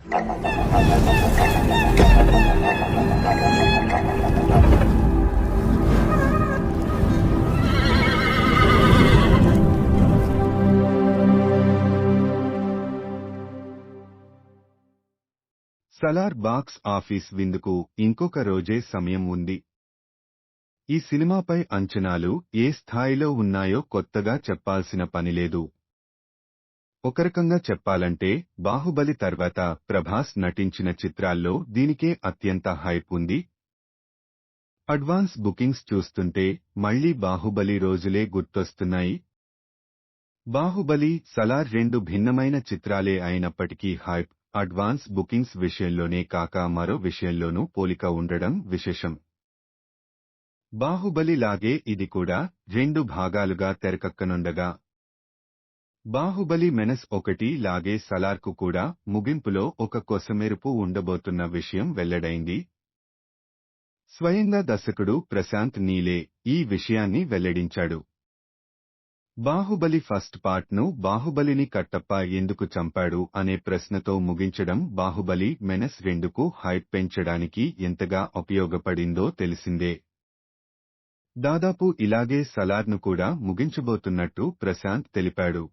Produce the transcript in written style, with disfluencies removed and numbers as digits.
Salaar box office విందుకు ఇంకొక రోజే సమయం ఉంది. ఈ సినిమాపై అంచనాలు ఏ స్థాయిలో ఉన్నాయో కొత్తగా చెప్పాల్సిన పనిలేదు. ఒక రకంగా చెప్పాలంటే బాహుబలి తర్వాత ప్రభాస్ నటించిన చిత్రాల్లో దీనికే అత్యంత హైప్ ఉంది. అడ్వాన్స్ బుకింగ్స్ చూస్తుంటే మళ్లీ బాహుబలి రోజులే గుర్తొస్తున్నాయి. బాహుబలి, సలార్ రెండు భిన్నమైన చిత్రాలే అయినప్పటికీ హైప్, అడ్వాన్స్ బుకింగ్స్ విషయంలోనే కాక మరో విషయంలోనూ పోలిక ఉండడం విశేషం. బాహుబలి లాగే ఇది కూడా 2 భాగాలుగా తెరకెక్కనుండగా, బాహుబలి మెనస్ 1 లాగే సలార్కు కూడా ముగింపులో ఒక కొసమెరుపు ఉండబోతున్న విషయం వెల్లడైంది. స్వయంగా దర్శకుడు ప్రశాంత్ నీలే ఈ విషయాన్ని వెల్లడించాడు. బాహుబలి ఫస్ట్ పార్ట్ ను బాహుబలిని కట్టప్ప ఎందుకు చంపాడు అనే ప్రశ్నతో ముగించడం బాహుబలి మెనస్ 2కు హైప్ పెంచడానికి ఎంతగా ఉపయోగపడిందో తెలిసిందే. దాదాపు ఇలాగే సలార్ను కూడా ముగించబోతున్నట్టు ప్రశాంత్ తెలిపాడు.